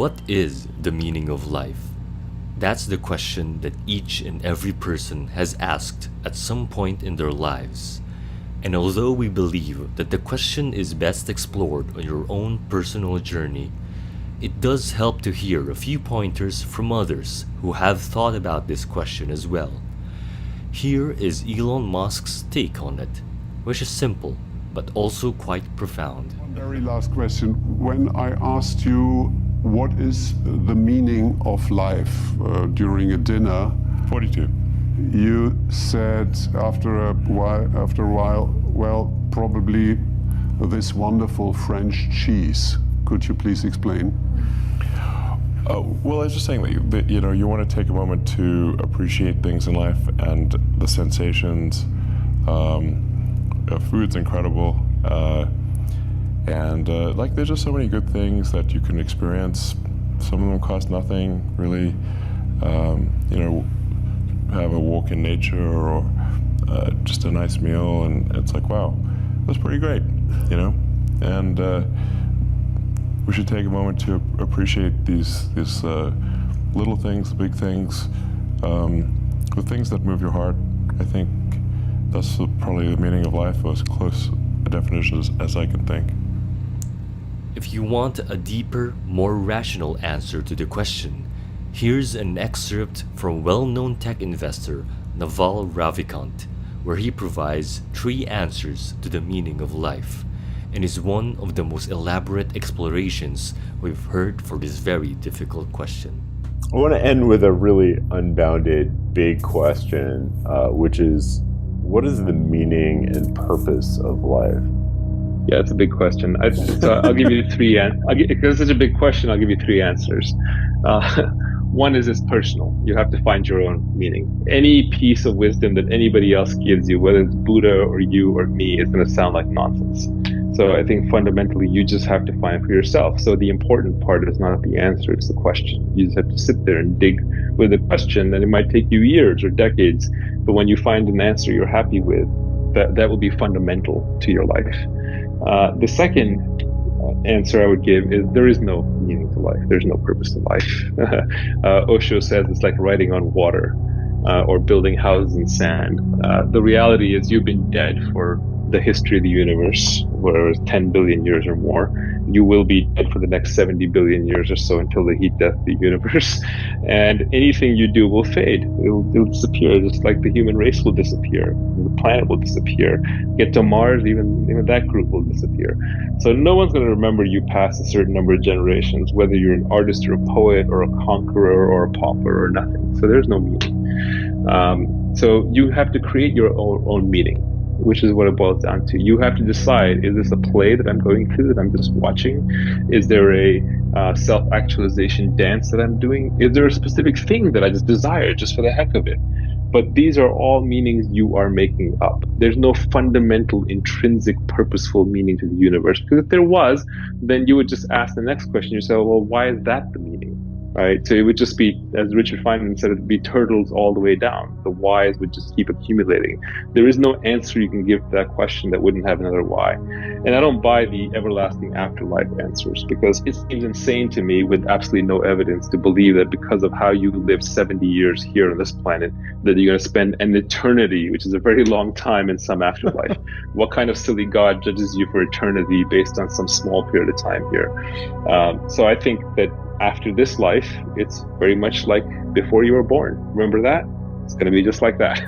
What is the meaning of life? That's the question that each and every person has asked at some point in their lives. And although we believe that the question is best explored on your own personal journey, it does help to hear a few pointers from others who have thought about this question as well. Here is Elon Musk's take on it, which is simple but also quite profound. One very last question. When I asked you what is the meaning of life during a dinner, 42. you said after a while, well, probably this wonderful French cheese. Could you please explain? Well, I was just saying that you want to take a moment to appreciate things in life and the sensations. Food's incredible, and there's just so many good things that you can experience. Some of them cost nothing, really. Have a walk in nature or just a nice meal, and it's like, wow, that's pretty great, And we should take a moment to appreciate these little things, big things, the things that move your heart. I think that's probably the meaning of life, or as close a definition as I can think. If you want a deeper, more rational answer to the question, here's an excerpt from well-known tech investor Naval Ravikant, where he provides 3 answers to the meaning of life, and is one of the most elaborate explorations we've heard for this very difficult question. I want to end with a really unbounded big question, which is, what is the meaning and purpose of life? Yeah, it's a big question. So I'll give you 3 because it's such a big question, I'll give you 3 answers. One is it's personal. You have to find your own meaning. Any piece of wisdom that anybody else gives you, whether it's Buddha or you or me, is going to sound like nonsense. So I think fundamentally you just have to find for yourself. So the important part is not the answer, it's the question. You just have to sit there and dig with the question, and it might take you years or decades. But when you find an answer you're happy with, that will be fundamental to your life. The second answer I would give is there is no meaning to life. There's no purpose to life. Osho says it's like riding on water or building houses in sand. The reality is you've been dead for the history of the universe, whether it's 10 billion years or more. You will be dead for the next 70 billion years or so until the heat death of the universe. And anything you do will fade. It'll disappear, just like the human race will disappear. The planet will disappear. Get to Mars, even that group will disappear. So no one's going to remember you past a certain number of generations, whether you're an artist or a poet or a conqueror or a pauper or nothing. So there's no meaning. So you have to create your own meaning, which is what it boils down to. You have to decide, is this a play that I'm going through, that I'm just watching? Is there a self-actualization dance that I'm doing? Is there a specific thing that I just desire just for the heck of it? But these are all meanings you are making up. There's no fundamental, intrinsic, purposeful meaning to the universe. Because if there was, then you would just ask the next question. You say, well, why is that the meaning? Right? So it would just be, as Richard Feynman said, it'd be turtles all the way down. The whys would just keep accumulating. There is no answer you can give to that question that wouldn't have another why. And I don't buy the everlasting afterlife answers, because it seems insane to me, with absolutely no evidence, to believe that because of how you live 70 years here on this planet, that you're going to spend an eternity, which is a very long time, in some afterlife. What kind of silly God judges you for eternity based on some small period of time here? So I think that after this life, it's very much like before you were born. Remember that? It's going to be just like that.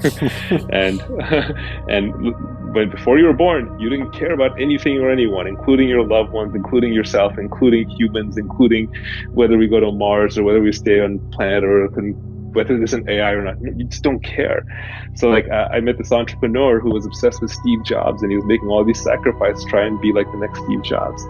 But before you were born, you didn't care about anything or anyone, including your loved ones, including yourself, including humans, including whether we go to Mars or whether we stay on planet Earth, and whether there's an AI or not. You just don't care. So I met this entrepreneur who was obsessed with Steve Jobs, and he was making all these sacrifices to try and be like the next Steve Jobs.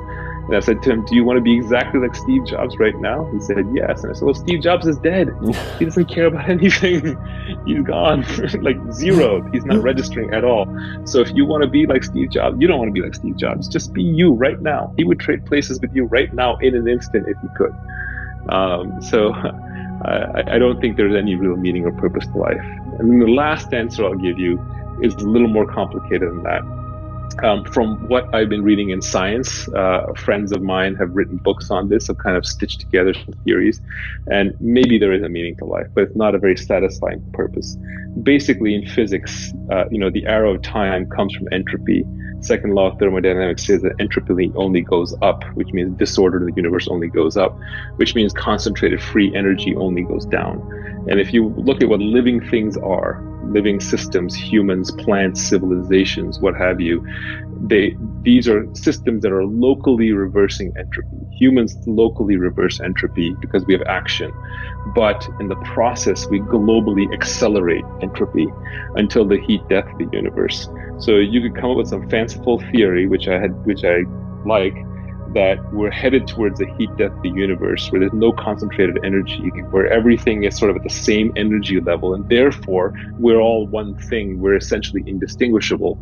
And I said to him, do you want to be exactly like Steve Jobs right now? He said, yes. And I said, well, Steve Jobs is dead. He doesn't care about anything. He's gone, like zero. He's not registering at all. So if you want to be like Steve Jobs, you don't want to be like Steve Jobs. Just be you right now. He would trade places with you right now in an instant if he could. So I don't think there's any real meaning or purpose to life. And then the last answer I'll give you is a little more complicated than that. From what I've been reading in science, friends of mine have written books on this, have kind of stitched together some theories, and maybe there is a meaning to life, but it's not a very satisfying purpose. Basically, in physics, the arrow of time comes from entropy. Second law of thermodynamics says that entropy only goes up, which means disorder in the universe only goes up, which means concentrated free energy only goes down. And if you look at what living things are, living systems, humans, plants, civilizations, what have you, these are systems that are locally reversing entropy. Humans locally reverse entropy because we have action, but in the process we globally accelerate entropy until the heat death of the universe. So you could come up with some fanciful theory, which I like, that we're headed towards the heat death of the universe, where there's no concentrated energy, where everything is sort of at the same energy level, and therefore we're all one thing. We're essentially indistinguishable.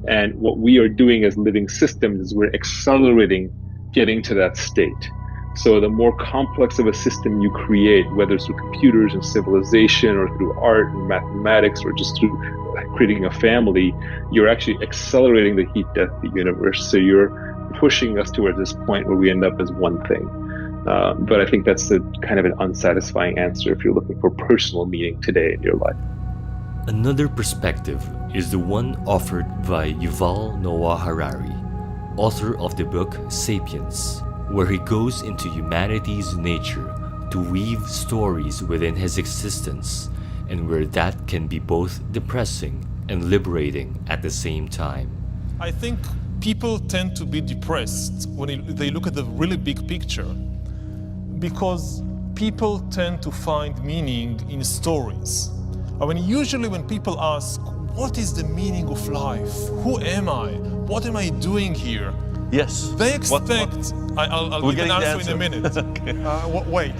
And what we are doing as living systems is we're accelerating getting to that state. So the more complex of a system you create, whether it's through computers and civilization or through art and mathematics or just through creating a family, you're actually accelerating the heat death of the universe. So you're pushing us towards this point where we end up as one thing. But I think that's a kind of an unsatisfying answer if you're looking for personal meaning today in your life. Another perspective is the one offered by Yuval Noah Harari, author of the book Sapiens, where he goes into humanity's nature to weave stories within his existence, and where that can be both depressing and liberating at the same time. I think people tend to be depressed when they look at the really big picture, because people tend to find meaning in stories. I mean, usually when people ask, what is the meaning of life? Who am I? What am I doing here? Yes. They expect, I'll give an answer in a minute. Okay. Wait.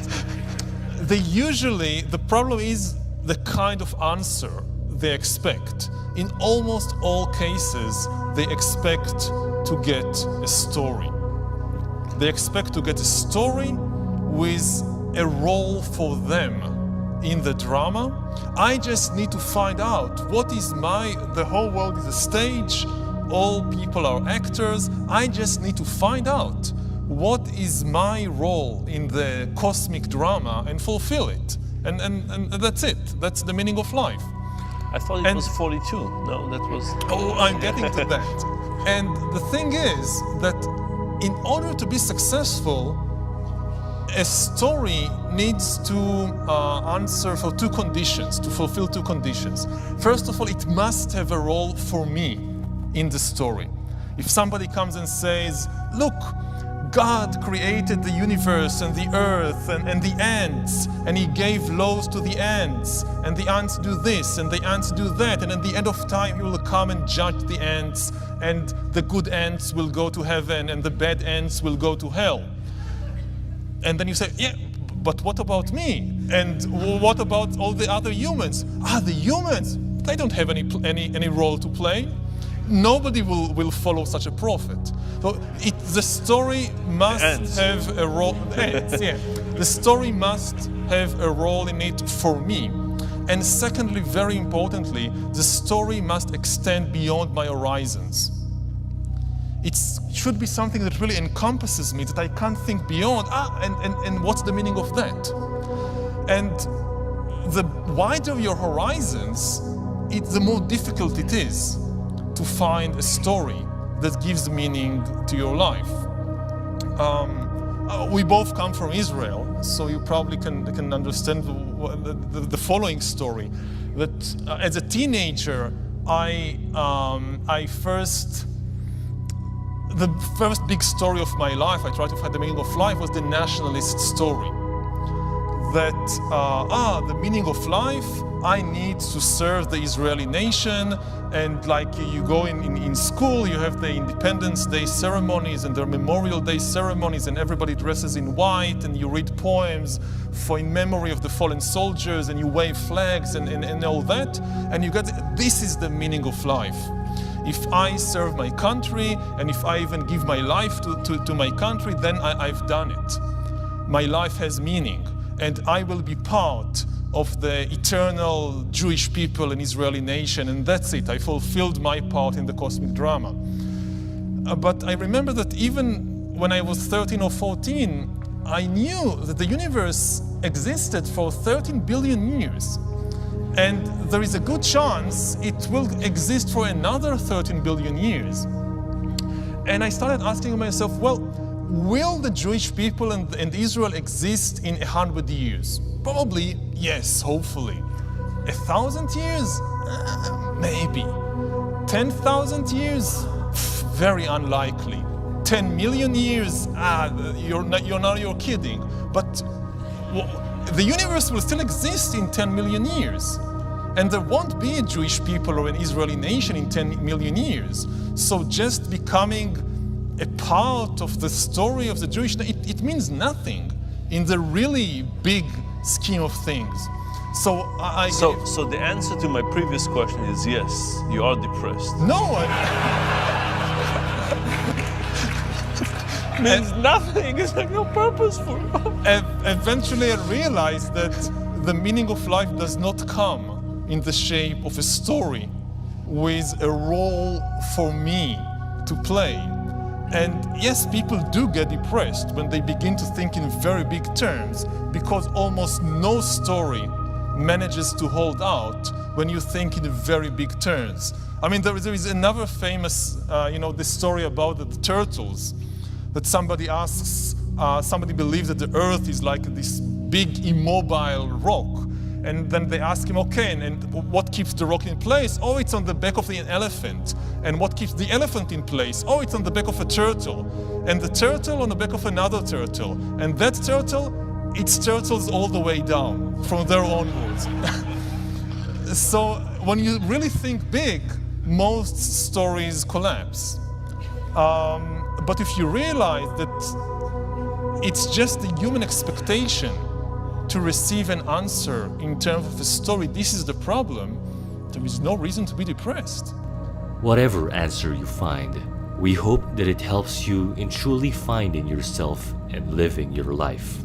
The problem is the kind of answer they expect. In almost all cases, they expect to get a story. They expect to get a story with a role for them in the drama. I just need to find out what is the whole world is a stage, all people are actors. I just need to find out what is my role in the cosmic drama and fulfill it. And that's it. That's the meaning of life. I thought it was 42. No, that was... Oh, I'm getting to that. And the thing is that in order to be successful, a story needs to answer for two conditions, to fulfill two conditions. First of all, it must have a role for me in the story. If somebody comes and says, look, God created the universe and the earth and the ants, and he gave laws to the ants, and the ants do this and the ants do that, and at the end of time he will come and judge the ants, and the good ants will go to heaven and the bad ants will go to hell. And then you say, yeah, but what about me? And what about all the other humans? The humans, they don't have any role to play. Nobody will follow such a prophet. So the story must have a role. Yeah. The story must have a role in it for me. And secondly, very importantly, the story must extend beyond my horizons. It should be something that really encompasses me, that I can't think beyond. And what's the meaning of that? And the wider your horizons, the more difficult it is to find a story that gives meaning to your life. We both come from Israel, so you probably can understand the following story. That as a teenager, the first big story of my life, I tried to find the meaning of life, was the nationalist story. That, the meaning of life, I need to serve the Israeli nation, and like you go in school, you have the Independence Day ceremonies and their Memorial Day ceremonies, and everybody dresses in white, and you read poems in memory of the fallen soldiers, and you wave flags and all that, and you get, this is the meaning of life. If I serve my country, and if I even give my life to my country, then I've done it. My life has meaning, and I will be part of the eternal Jewish people and Israeli nation, and that's it. I fulfilled my part in the cosmic drama. But I remember that even when I was 13 or 14, I knew that the universe existed for 13 billion years. And there is a good chance it will exist for another 13 billion years. And I started asking myself, well, will the Jewish people and Israel exist in 100 years? Probably, yes, hopefully. 1,000 years? Maybe. 10,000 years? Very unlikely. 10 million years? You're kidding. But the universe will still exist in 10 million years. And there won't be a Jewish people or an Israeli nation in 10 million years. So just becoming a part of the story of the Jewish nation, it means nothing in the really big scheme of things. So So the answer to my previous question is yes, you are depressed. No, Means nothing. It's like no purpose for you. eventually I realized that the meaning of life does not come in the shape of a story with a role for me to play. And yes, people do get depressed when they begin to think in very big terms, because almost no story manages to hold out when you think in very big terms. I mean, there is another famous, the story about the turtles, that somebody asks, somebody believes that the earth is like this big immobile rock. And then they ask him, okay, and what keeps the rock in place? Oh, it's on the back of an elephant. And what keeps the elephant in place? Oh, it's on the back of a turtle. And the turtle on the back of another turtle. And that turtle, it's turtles all the way down, from there onwards. So when you really think big, most stories collapse. But if you realize that it's just the human expectation to receive an answer in terms of a story, this is the problem, there is no reason to be depressed. Whatever answer you find, we hope that it helps you in truly finding yourself and living your life.